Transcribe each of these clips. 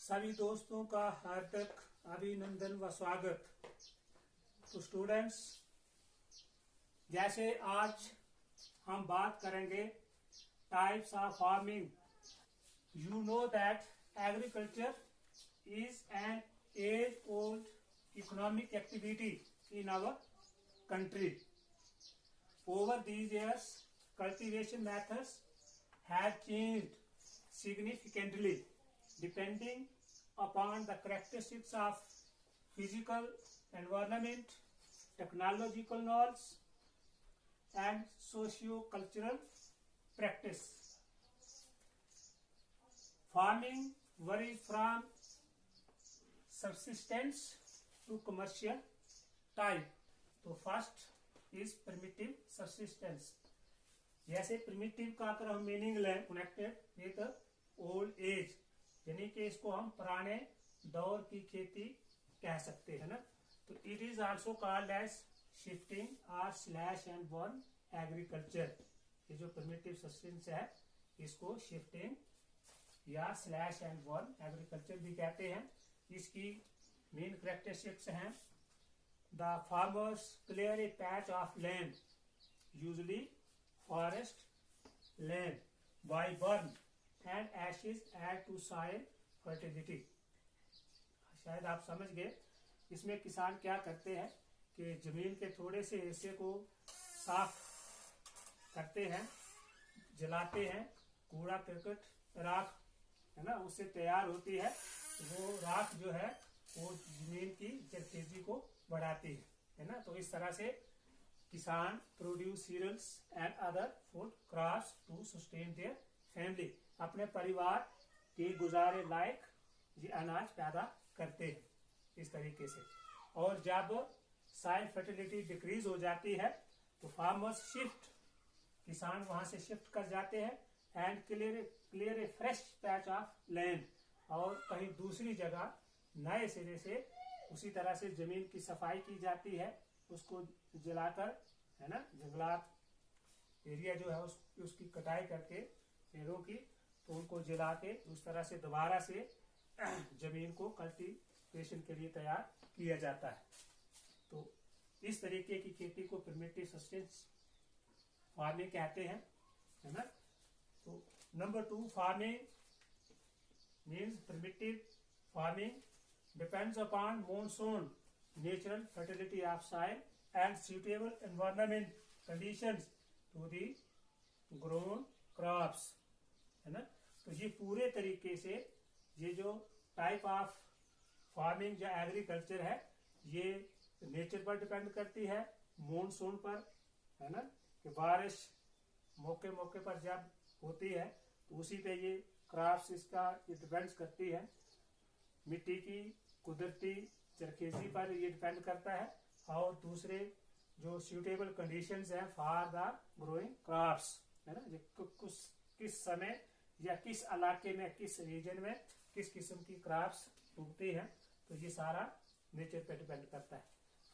सभी दोस्तों का हार्दिक अभिनंदन व स्वागत। तो स्टूडेंट्स, जैसे आज हम बात करेंगे types of farming. You know that agriculture is an age old economic activity in our country. Over these years, cultivation methods have changed significantly depending upon the characteristics of physical environment, technological knowledge, and socio-cultural practice. Farming varies from subsistence to commercial type. तो first is primitive subsistence. जैसे primitive का अगर हम meaning लें connected with old age, यानी कि इसको हम पुराने दौर की खेती कह सकते हैं ना। तो it is also called as shifting और स्लैश एंड बर्न एग्रीकल्चर। ये जो प्रिमिटिव सब्सिस्टेंस है इसको शिफ्टिंग या स्लैश एंड बर्न एग्रीकल्चर भी कहते हैं। इसकी मेन कैरेक्टरिस्टिक्स हैं: The farmers clear a patch of land, usually forest land, by burn and ashes add to soil fertility. शायद आप समझ गए। इसमें किसान क्या करते हैं कि जमीन के थोड़े से हिस्से को साफ करते हैं, जलाते हैं, कूड़ा करकट राख है ना उससे तैयार होती है। वो राख जो है वो जमीन की जरखेजी को बढ़ाती है ना। तो इस तरह से किसान produce cereals and other food crops to sustain their family. अपने परिवार के गुजारे लायक ये अनाज पैदा करते हैं इस तरीके से। और जब सॉइल फर्टिलिटी डिक्रीज हो जाती है तो फार्मर्स शिफ्ट, किसान वहां से शिफ्ट कर जाते हैं and clear A fresh patch of land, और कहीं दूसरी जगह नए सिरे से उसी तरह से जमीन की सफाई की जाती है, उसको जलाकर है ना, जंगलात एरिया जो है उसकी कटाई करके पेड़ों की, तो उनको जला के उस तरह से दोबारा से जमीन को कल्टीवेशन के लिए तैयार किया जाता है। तो इस तरीके की खेती को प्रिमिटिव सस्टेंस फार्मिंग कहते हैं, है ना। तो number 2, farming means primitive farming depends upon monsoon, natural fertility of soil and suitable environment conditions to the grown crops, है ना। तो ये पूरे तरीके से ये जो टाइप ऑफ फार्मिंग या एग्रीकल्चर है ये नेचर पर डिपेंड करती है, मॉनसून पर, है ना, कि बारिश मौके मौके पर जब होती है तो उसी पे ये क्रॉप्स इसका ये डिपेंड करती है। मिट्टी की कुदरती जरखेजी पर ये डिपेंड करता है, और दूसरे जो सूटेबल कंडीशंस हैं फॉर द ग्रोइंग क्रॉप्स, है ना, किस समय या किस इलाके में, किस रीजन में किस किस्म की क्रॉप्स उगती हैं, तो ये सारा नेचर पे डिपेंड करता है।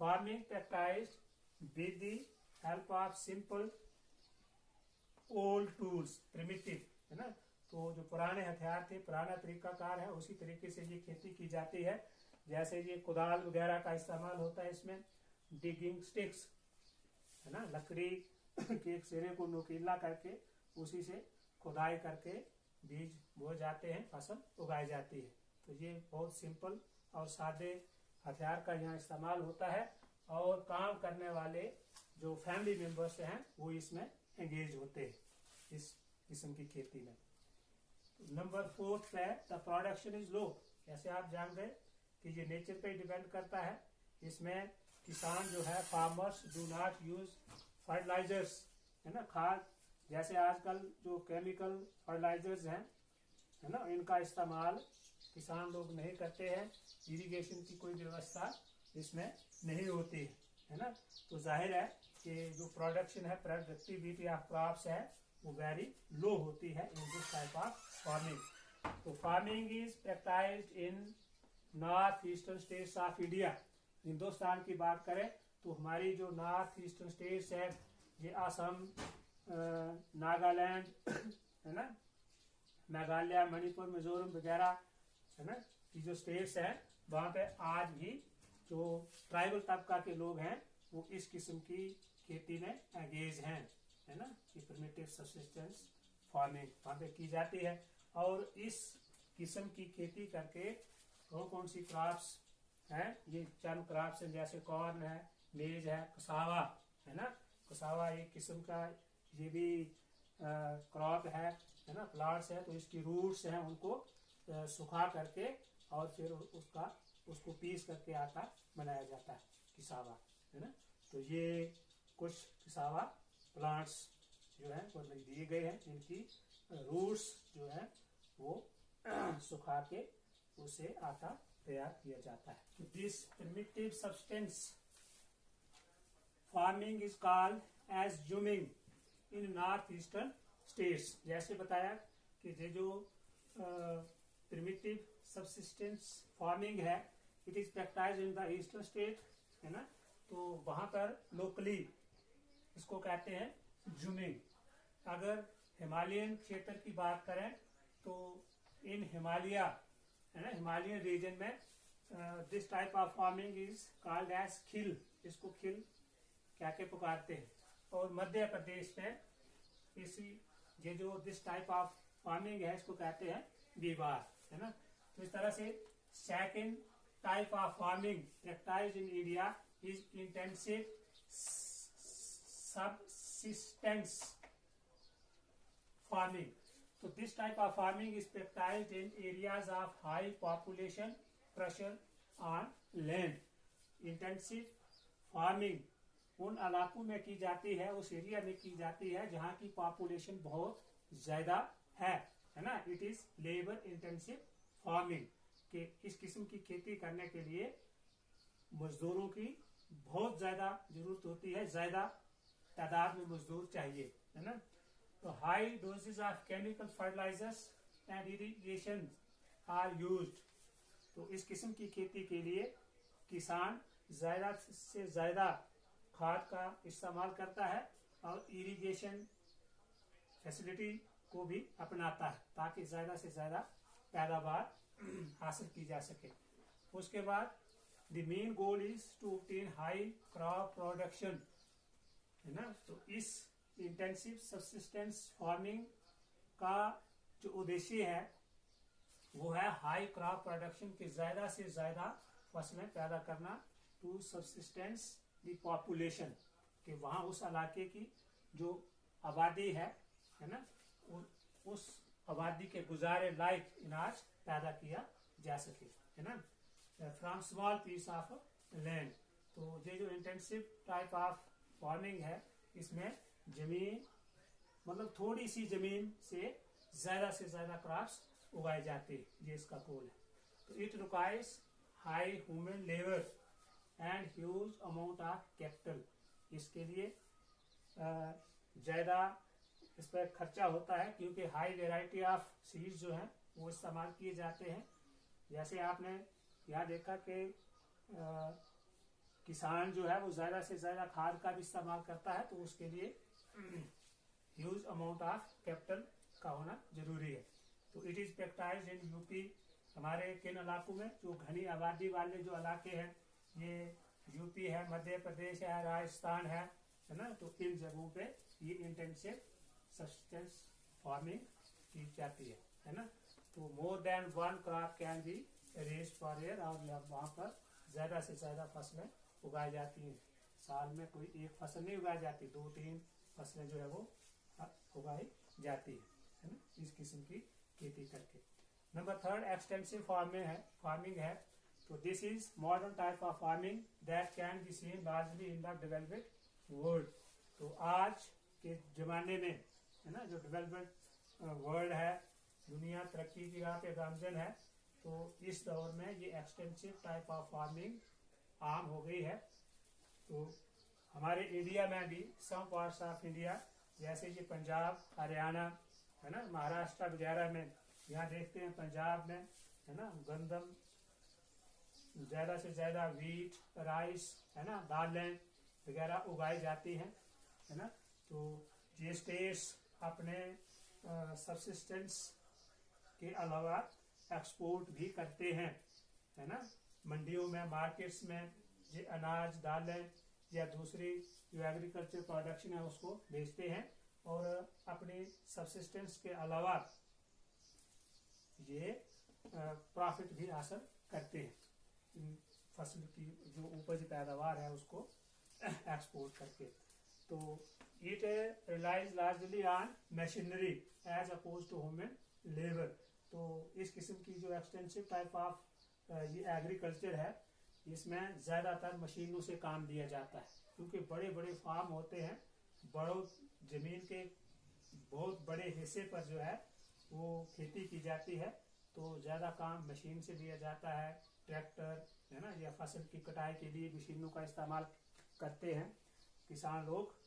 Farming practised with the help of simple old tools, primitive, है ना। तो जो पुराने हथियार थे, पुराना तरीकाकार है, उसी तरीके से ये खेती की जाती है। जैसे ये कुदाल वगैरह का इस्तेमाल होता है इसमें, डिगिंग स्टिक्स, है ना, लकड़ी के एक सिरे को नुकीला करके उसी से खुदाई करके बीज बो जाते हैं, फसल उगाई जाती है। तो ये बहुत सिंपल और सादे हथियार का यहाँ इस्तेमाल होता है, और काम करने वाले जो फैमिली मेंबर्स हैं वो इसमें एंगेज होते हैं इस किस्म की खेती में। नंबर 4 है द प्रोडक्शन इज लो। जैसे आप जान गए कि ये नेचर पे डिपेंड करता है। इसमें किसान जो है, farmers do not use fertilisers, है ना, खाद, जैसे आजकल जो केमिकल फर्टिलाइजर्स हैं, है ना, इनका इस्तेमाल किसान लोग नहीं करते हैं। इरिगेशन की कोई व्यवस्था इसमें नहीं होती है ना। तो जाहिर है कि जो प्रोडक्शन है, प्रोडक्टिविटी ऑफ क्रॉप्स है, वो वेरी लो होती है in this type of farming. तो farming is practised in north eastern states of India. Hindustan की बात करें तो हमारी जो नॉर्थ ईस्टर्न स्टेट्स है, ये असम, नागालैंड, है ना, मेघालय, मणिपुर, मिजोरम वगैरह, है ना, की जो स्टेट्स है वहां पे आज भी जो ट्राइबल तबका के लोग हैं वो इस किस्म की खेती में एंगेज हैं, है ना, कि प्रिमिटिव सब्सिस्टेंस फार्मिंग वहां पे की जाती है। और इस किस्म की खेती करके कौन कौन सी क्रॉप्स है, ये चंद क्रॉप्स हैं, जैसे कॉर्न है, मेज है, कसावा है ना, कसावा एक किस्म का ये भी क्रॉप है ना, प्लांट्स है। तो इसकी रूट्स हैं उनको सुखा करके और फिर उसको पीस करके आटा बनाया जाता है, किसावा, है ना। तो ये कुछ किसावा प्लांट्स जो है वो दिए गए हैं, इनकी रूट्स जो है वो सुखा के उसे आटा तैयार किया जाता है। तो this primitive subsistence farming is called as jhuming in north eastern states. जैसे बताया कि ये जो प्रिमिटिव सब्सिस्टेंस फार्मिंग है it is practised in the eastern state, है ना। तो वहां पर लोकली इसको कहते हैं जूमिंग। अगर हिमालयन क्षेत्र की बात करें तो इन हिमालय, है ना, हिमालयन रीजन में this type of farming is called as खिल, इसको खिल क्या के पुकारते हैं। और मध्य प्रदेश में इसी ये जो दिस टाइप ऑफ फार्मिंग है इसको कहते हैं बीवार, है ना। तो इस तरह से second type of farming practised in India is intensive subsistence farming. So this type of farming is practiced in areas of high population pressure on land. Intensive farming उन इलाकों में की जाती है, उस एरिया में की जाती है जहाँ की पॉपुलेशन बहुत ज्यादा है ना। It is labour intensive farming के इस किस्म की खेती करने के लिए मजदूरों की बहुत ज्यादा जरूरत होती है, ज्यादा तादाद में मजदूर चाहिए, है ना। तो high doses of chemical fertilisers and irrigation are used. तो इस किस्म की खेती के लिए किसान ज्यादा से ज्यादा खाद का इस्तेमाल करता है और इरिगेशन फैसिलिटी को भी अपनाता है ताकि ज्यादा से ज्यादा पैदावार हासिल की जा सके। उसके बाद the main goal is to obtain high crop production, है ना। तो इस इंटेंसिव सब्सिस्टेंस फार्मिंग का जो उद्देश्य है वो है हाई क्रॉप प्रोडक्शन के ज्यादा से ज्यादा फसलें पैदा करना, टू सब्सिस्टेंस द पॉपुलेशन कि वहां उस इलाके की जो आबादी है ना, उस आबादी के गुजारे लायक अनाज पैदा किया जा सके, है ना, from small piece of land. तो ये जो इंटेंसिव टाइप ऑफ फार्मिंग है इसमें जमीन मतलब थोड़ी सी जमीन से ज्यादा क्रॉप्स उगाए जाते हैं, ये इसका गोल है। तो it requires high human labour and huge amount of capital. इसके लिए ज्यादा इस पर खर्चा होता है क्योंकि हाई वेराइटी ऑफ सीड्स जो हैं वो इस्तेमाल किए जाते हैं। जैसे आपने यहाँ देखा कि किसान जो है वो ज्यादा से ज्यादा खाद का भी इस्तेमाल करता है, तो उसके लिए ह्यूज अमाउंट ऑफ कैपिटल का होना जरूरी है। तो it is practised in UP. हमारे किन इलाकों में जो घनी आबादी वाले जो इलाके हैं ये यूपी है, मध्य प्रदेश है, राजस्थान है ना। तो इन जगहों पे ये इंटेंसिव सब्सिस्टेंस फार्मिंग की जाती है ना। तो more than one crop can be raised per year, और वहाँ पर ज्यादा से ज्यादा फसलें उगाई जाती हैं। साल में कोई एक फसल नहीं उगाई जाती, 2-3 फसलें जो है वो उगाई जाती है ना, इस किस्म की खेती करके। नंबर 3 एक्सटेंसिव फार्मिंग है। तो this is modern type of farming that can be seen largely in the developed world. तो आज के जमाने में, है ना, जो डेवलप्ड वर्ल्ड है, दुनिया तरक्की की राह पे गामजन है, तो इस दौर में ये एक्सटेंसिव टाइप ऑफ फार्मिंग आम हो गई है। तो हमारे इंडिया में भी सम पार्ट्स ऑफ इंडिया जैसे ये पंजाब, हरियाणा, है ना, महाराष्ट्र वगैरह में, यहाँ देखते हैं पंजाब में, है ना, गंदम, ज्यादा से ज्यादा वीट, राइस, है ना, दालें वगैरह उगाई जाती हैं, है ना। तो ये स्टेट्स अपने सब्सिस्टेंस के अलावा एक्सपोर्ट भी करते हैं, है ना। मंडियों में, मार्केट्स में जो अनाज, दालें या दूसरी जो एग्रीकल्चर प्रोडक्शन है उसको बेचते हैं और अपने सब्सिस्टेंस के अलावा ये प्रॉफिट भी हासिल करते हैं फसल की जो उपज पैदावार है उसको एक्सपोर्ट करके। तो it relies largely on machinery as opposed to human labour. तो इस किस्म की जो एक्सटेंसिव टाइप ऑफ ये एग्रीकल्चर है इसमें ज़्यादातर मशीनों से काम लिया जाता है, क्योंकि बड़े बड़े फार्म होते हैं, बड़ों जमीन के बहुत बड़े हिस्से पर जो है वो खेती की जाती है, तो ज़्यादा काम मशीन से लिया जाता है। ट्रैक्टर, है ना, या फसल की कटाई के लिए मशीनों का इस्तेमाल करते हैं किसान लोग।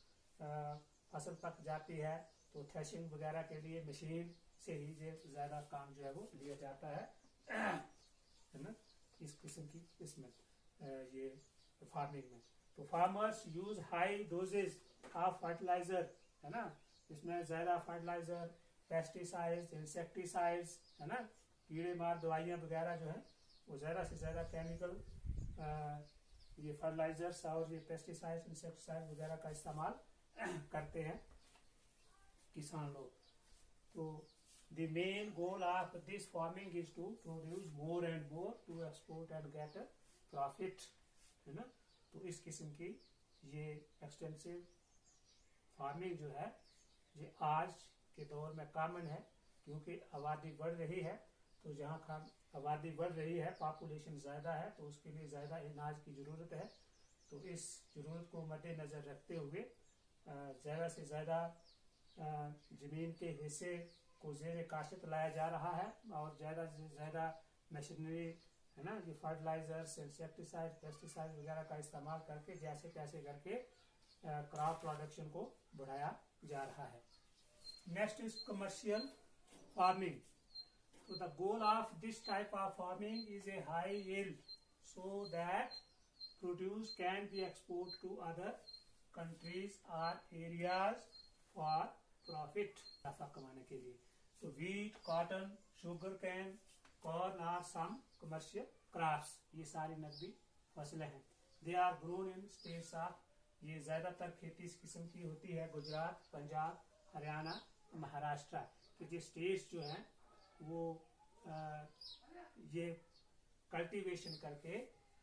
फसल पक जाती है तो थ्रेशिंग वगैरह के लिए मशीन से ही ज़्यादा काम जो है वो लिया जाता है ना, इस किस्म की इसमें ये फार्मिंग में। तो farmers use high doses of fertiliser, है ना, इसमें ज़्यादा फर्टिलाइजर, पेस्टिसाइड्स, इंसेक्टिसाइड्स, है ना, कीड़े मार दवाइयाँ वगैरह जो है वो ज़्यादा से ज़्यादा केमिकल ये फर्टिलाइजर्स और ये पेस्टिसाइड्स, इंसेक्टिसाइड वगैरह का इस्तेमाल करते हैं किसान लोग। तो the main goal of this farming is to produce more and more to export and get a profit, है ना। तो इस किस्म की ये एक्सटेंसिव फार्मिंग जो है ये आज के दौर में कॉमन है, क्योंकि आबादी बढ़ रही है। तो जहाँ आबादी बढ़ रही है, पॉपुलेशन ज़्यादा है, तो उसके लिए ज़्यादा अनाज की ज़रूरत है। तो इस ज़रूरत को मद्देनज़र रखते हुए ज़्यादा से ज़्यादा ज़मीन के हिस्से को ज़ेर काश्त लाया जा रहा है और ज़्यादा से ज़्यादा मशीनरी, है ना, ये फर्टिलाइजर्स, इंसेक्टिसाइड, पेस्टिसाइड वगैरह का इस्तेमाल करके जैसे तैसे करके क्रॉप प्रोडक्शन को बढ़ाया जा रहा है। Next is commercial farming. So the goal of this type of farming is a high yield, so that produce can be exported to other countries or areas for profit, नफा कमाने के लिए। तो wheat, cotton, sugar cane, corn are some commercial crops, ये सारी नकदी फसलें हैं। They are grown in states of, ये ज़्यादातर खेती इस किस्म की होती है गुजरात, पंजाब, हरियाणा, महाराष्ट्र के जो स्टेट्स जो हैं वो ये कल्टीवेशन करके,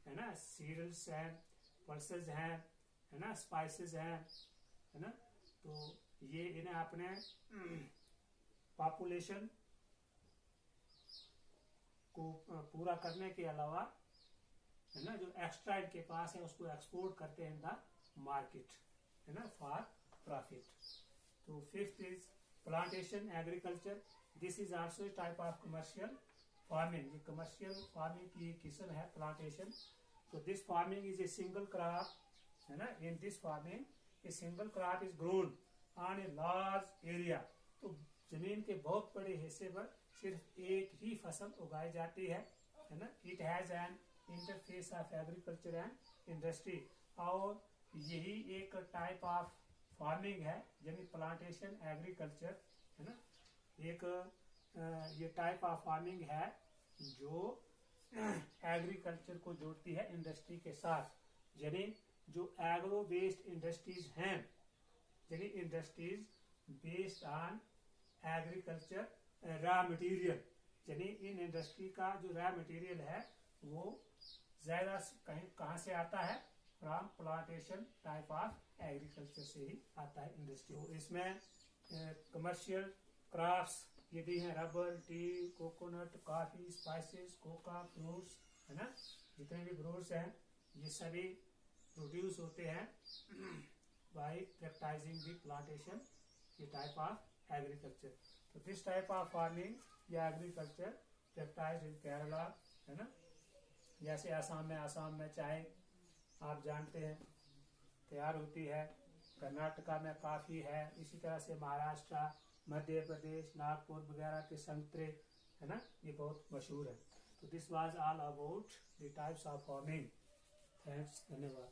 है ना, सीरियल्स हैं, पल्सेस हैं, है ना, स्पाइसेस हैं, है ना। तो ये इन्हें अपने पॉपुलेशन को पूरा करने के अलावा, है ना, जो एक्स्ट्रा इनके पास है उसको एक्सपोर्ट करते हैं इन द मार्केट, है ना, फॉर प्रॉफिट। तो fifth is plantation agriculture. This is also type of commercial farming. ये कमर्शियल फार्मिंग की किस्म है प्लांटेशन। तो this farming is a single crop, है ना। In this farming a single crop is grown on a large area. तो जमीन के बहुत बड़े हिस्से पर सिर्फ एक ही फसल उगाई जाती है ना। It has an interface of agriculture and industry. और यही एक टाइप ऑफ फार्मिंग है, यानी प्लांटेशन एग्रीकल्चर, है ना। एक ये टाइप ऑफ फार्मिंग है जो एग्रीकल्चर को जोड़ती है इंडस्ट्री के साथ, यानी जो एग्रो बेस्ड इंडस्ट्रीज हैं, यानी industries based on agriculture raw material, यानी इन इंडस्ट्री का जो रॉ मटेरियल है वो ज्यादा कहाँ से आता है, from plantation type of agriculture से ही आता है इंडस्ट्री। इसमें कमर्शियल क्रॉप्स ये भी हैं, rubber, T, coconut, coffee, spices, Coca, fruits, है ना। जितने भी फ्रूट्स हैं ये सभी प्रोड्यूस होते हैं बाय प्रैक्टिसिंग द प्लांटेशन, ये टाइप ऑफ एग्रीकल्चर। तो दिस टाइप ऑफ फार्मिंग या एग्रीकल्चर प्रैक्टिस्ड इन केरला, है ना। जैसे आसाम में चाय आप जानते हैं तैयार होती है, कर्नाटका में काफ़ी है, इसी तरह से महाराष्ट्र, मध्य प्रदेश, नागपुर वगैरह के संतरे, है ना, ये बहुत मशहूर है। तो this was all about the types of farming. Thanks, धन्यवाद।